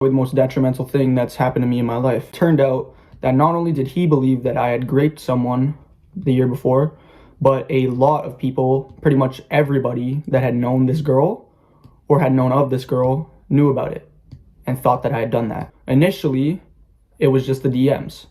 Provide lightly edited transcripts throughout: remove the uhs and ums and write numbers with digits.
The most detrimental thing that's happened to me in my life. Turned out that not only did he believe that I had raped someone the year before, but a lot of people, pretty much everybody that had known this girl or had known of this girl, knew about it and thought that I had done that. Initially, it was just the DMs.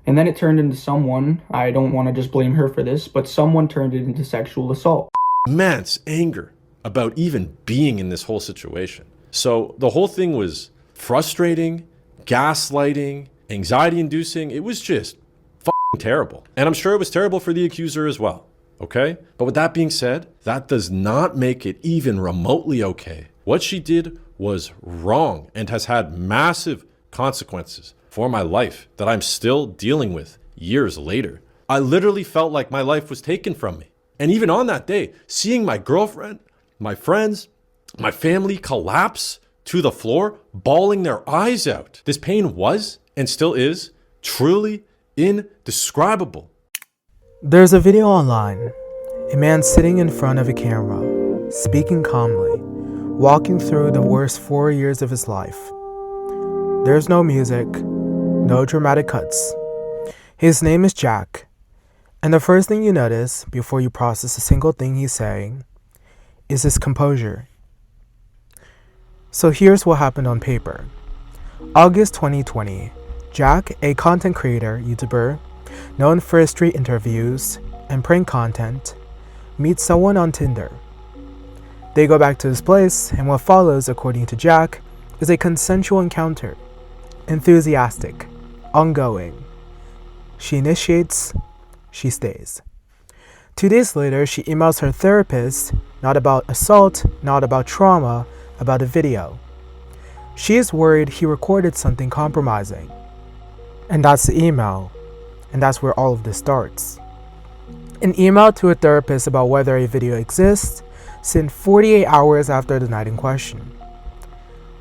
And then it turned into someone, I don't want to just blame her for this, but someone turned it into sexual assault. Immense anger about even being in this whole situation. So the whole thing was frustrating, gaslighting, anxiety inducing. It was just fucking terrible. And I'm sure it was terrible for the accuser as well. Okay? But with that being said, that does not make it even remotely okay. What she did was wrong and has had massive consequences for my life that I'm still dealing with years later. I literally felt like my life was taken from me. And even on that day, seeing my girlfriend, my friends, my family collapse to the floor, bawling their eyes out. This pain was, and still is, truly indescribable. There's a video online. A man sitting in front of a camera, speaking calmly, walking through the worst 4 years of his life. There's no music, no dramatic cuts. His name is Jack, and the first thing you notice before you process a single thing he's saying is his composure. So here's what happened on paper. August 2020, Jack, a content creator, YouTuber, known for his street interviews and prank content, meets someone on Tinder. They go back to his place, and what follows, according to Jack, is a consensual encounter. Enthusiastic, ongoing. She initiates, she stays. 2 days later, she emails her therapist, not about assault, not about trauma, about a video. She is worried he recorded something compromising. And that's the email. And that's where all of this starts. An email to a therapist about whether a video exists, sent 48 hours after the night in question.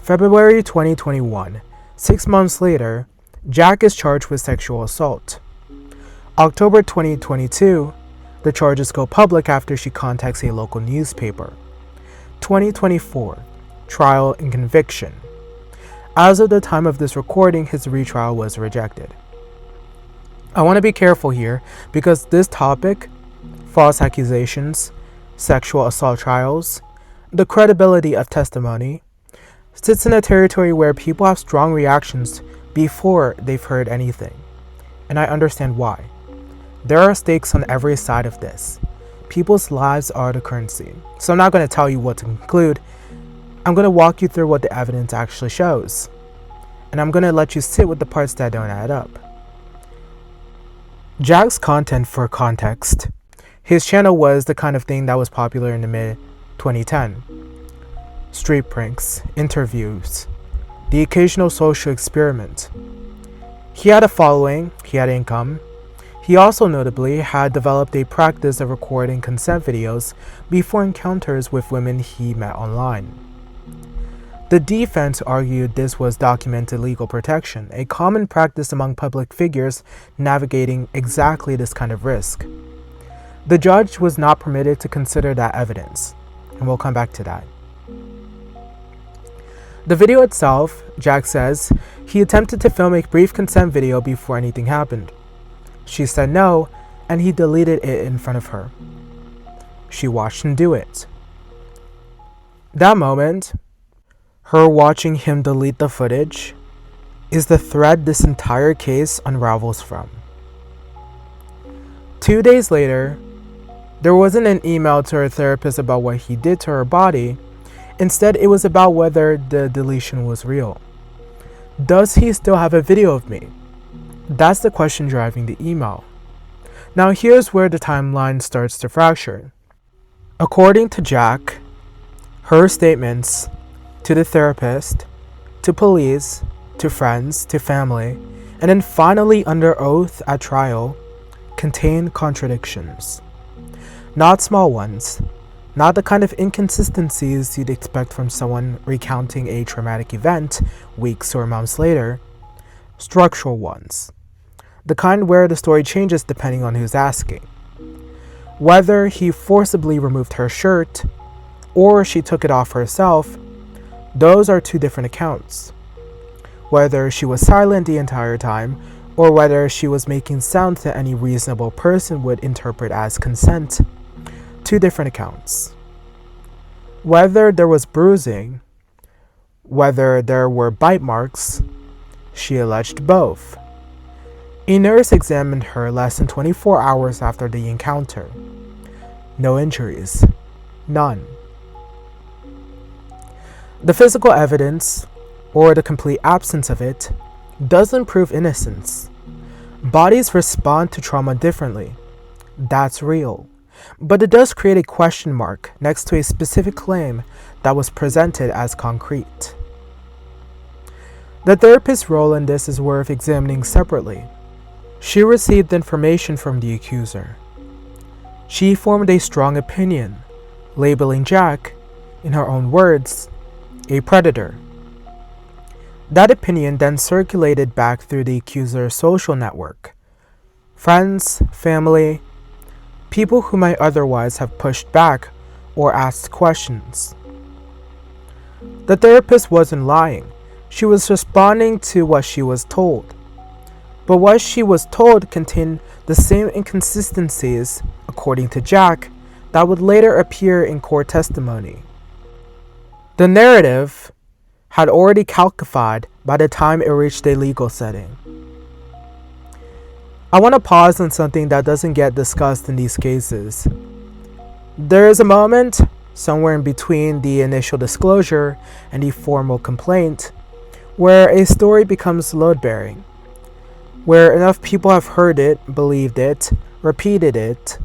February 2021, 6 months later, Jack is charged with sexual assault. October 2022, the charges go public after she contacts a local newspaper. 2024, trial and conviction. As of the time of this recording, his retrial was rejected. I want to be careful here because this topic, false accusations, sexual assault trials, the credibility of testimony, sits in a territory where people have strong reactions before they've heard anything. And I understand why. There are stakes on every side of this. People's lives are the currency. So I'm not going to tell you what to conclude. I'm going to walk you through what the evidence actually shows. And I'm going to let you sit with the parts that don't add up. Jack's content, for context, his channel was the kind of thing that was popular in the mid-2010. Street pranks, interviews, the occasional social experiment. He had a following, he had income. He also notably had developed a practice of recording consent videos before encounters with women he met online. The defense argued this was documented legal protection, a common practice among public figures navigating exactly this kind of risk. The judge was not permitted to consider that evidence, and we'll come back to that. The video itself, Jack says, he attempted to film a brief consent video before anything happened. She said no, and he deleted it in front of her. She watched him do it. That moment, her watching him delete the footage, is the thread this entire case unravels from. 2 days later, there wasn't an email to her therapist about what he did to her body. Instead, it was about whether the deletion was real. Does he still have a video of me? That's the question driving the email. Now here's where the timeline starts to fracture. According to Jack, her statements to the therapist, to police, to friends, to family, and then finally under oath at trial, contain contradictions. Not small ones, not the kind of inconsistencies you'd expect from someone recounting a traumatic event weeks or months later, structural ones. The kind where the story changes depending on who's asking. Whether he forcibly removed her shirt, or she took it off herself, those are two different accounts. whether she was silent the entire time, or whether she was making sounds that any reasonable person would interpret as consent. Two different accounts. Whether there was bruising, whether there were bite marks, she alleged both. A nurse examined her less than 24 hours after the encounter. No injuries. None. The physical evidence, or the complete absence of it, doesn't prove innocence. Bodies respond to trauma differently. That's real. But it does create a question mark next to a specific claim that was presented as concrete. The therapist's role in this is worth examining separately. She received information from the accuser. She formed a strong opinion, labeling Jack, in her own words, a predator. That opinion then circulated back through the accuser's social network. Friends, family, people who might otherwise have pushed back or asked questions. The therapist wasn't lying. She was responding to what she was told. But what she was told contained the same inconsistencies, according to Jack, that would later appear in court testimony. The narrative had already calcified by the time it reached a legal setting. I want to pause on something that doesn't get discussed in these cases. There is a moment, somewhere in between the initial disclosure and the formal complaint, where a story becomes load-bearing, where enough people have heard it, believed it, repeated it,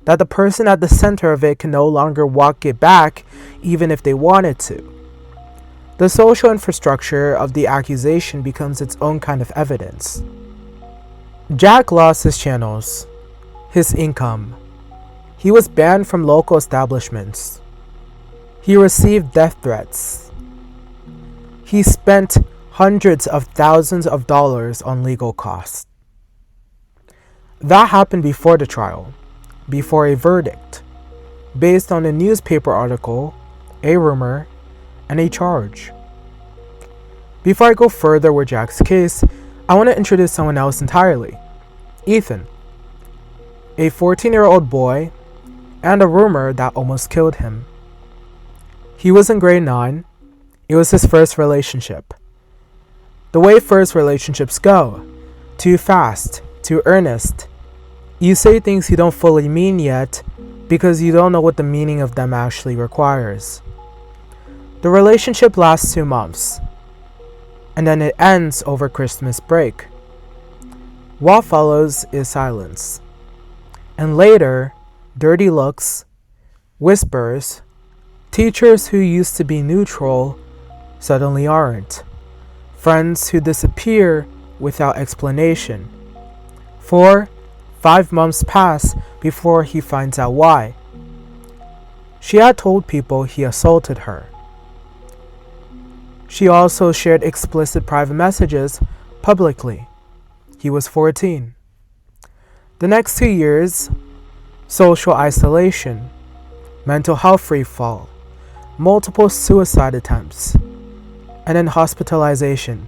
that the person at the center of it can no longer walk it back even if they wanted to. The social infrastructure of the accusation becomes its own kind of evidence. Jack lost his channels, his income. He was banned from local establishments. He received death threats. He spent hundreds of thousands of dollars on legal costs. That happened before the trial, before a verdict, based on a newspaper article, a rumor, and a charge. Before I go further with Jack's case, I want to introduce someone else entirely. Ethan, a 14-year-old boy, and a rumor that almost killed him. He was in grade 9. It was his first relationship. The way first relationships go, too fast, too earnest. You say things you don't fully mean yet because you don't know what the meaning of them actually requires. The relationship lasts 2 months, and then it ends over Christmas break. What follows is silence. And later, dirty looks, whispers, teachers who used to be neutral suddenly aren't, friends who disappear without explanation. 4-5 months pass before he finds out why. She had told people he assaulted her. She also shared explicit private messages publicly. He was 14. The next 2 years, social isolation, mental health free fall, multiple suicide attempts, and then hospitalization.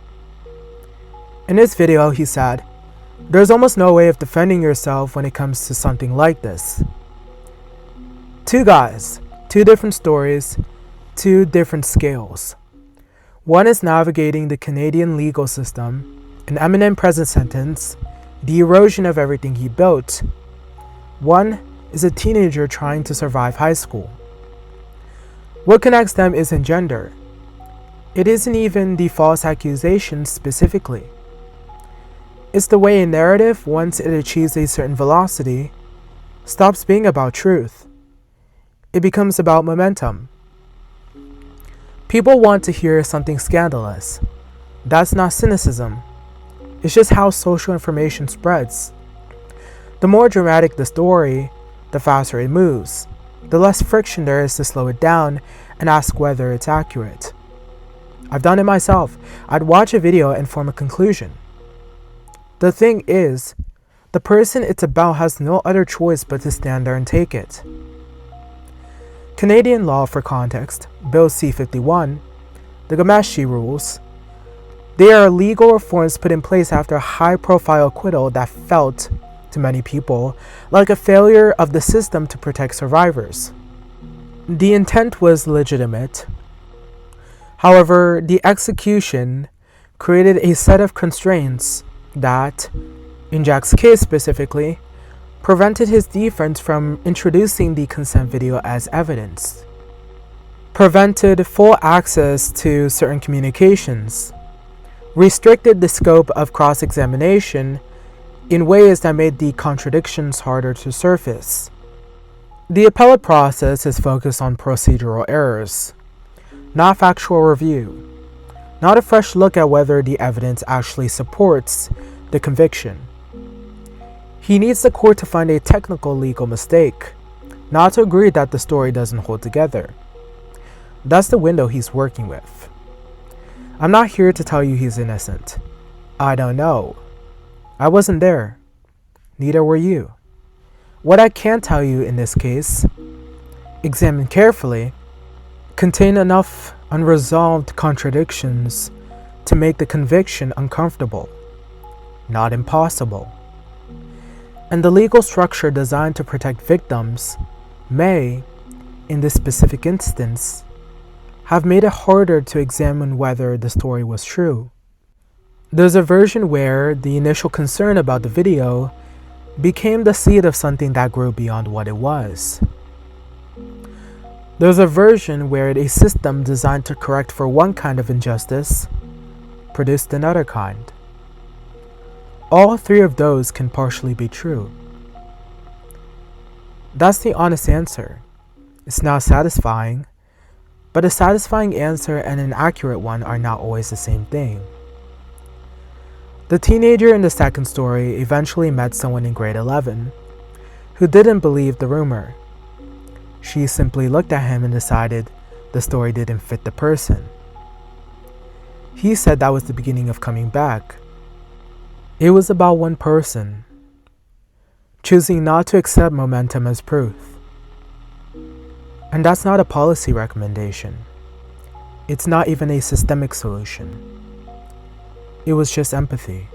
In his video, he said, "There's almost no way of defending yourself when it comes to something like this." 2 guys, 2 different stories, 2 different scales. One is navigating the Canadian legal system, an imminent present sentence, the erosion of everything he built. One is a teenager trying to survive high school. What connects them isn't gender. It isn't even the false accusations specifically. It's the way a narrative, once it achieves a certain velocity, stops being about truth. It becomes about momentum. People want to hear something scandalous. That's not cynicism. It's just how social information spreads. The more dramatic the story, the faster it moves. The less friction there is to slow it down and ask whether it's accurate. I've done it myself. I'd watch a video and form a conclusion. The thing is, the person it's about has no other choice but to stand there and take it. Canadian law, for context, Bill C-51, the Ghomeshi rules, They are legal reforms put in place after a high-profile acquittal that felt, to many people, like a failure of the system to protect survivors. The intent was legitimate. However, the execution created a set of constraints that, in Jack's case specifically, prevented his defense from introducing the consent video as evidence, prevented full access to certain communications, restricted the scope of cross-examination in ways that made the contradictions harder to surface. The appellate process is focused on procedural errors, not factual review, not a fresh look at whether the evidence actually supports the conviction. He needs the court to find a technical legal mistake, not to agree that the story doesn't hold together. That's the window he's working with. I'm not here to tell you he's innocent. I don't know. I wasn't there. Neither were you. What I can tell you in this case, examined carefully, contain enough unresolved contradictions to make the conviction uncomfortable, not impossible. And the legal structure designed to protect victims may, in this specific instance, have made it harder to examine whether the story was true. There's a version where the initial concern about the video became the seed of something that grew beyond what it was. There's a version where a system designed to correct for one kind of injustice produced another kind. All three of those can partially be true. That's the honest answer. It's not satisfying, but a satisfying answer and an accurate one are not always the same thing. The teenager in the second story eventually met someone in grade 11 who didn't believe the rumor. She simply looked at him and decided the story didn't fit the person. He said that was the beginning of coming back. It was about one person choosing not to accept momentum as proof. And that's not a policy recommendation. It's not even a systemic solution. It was just empathy.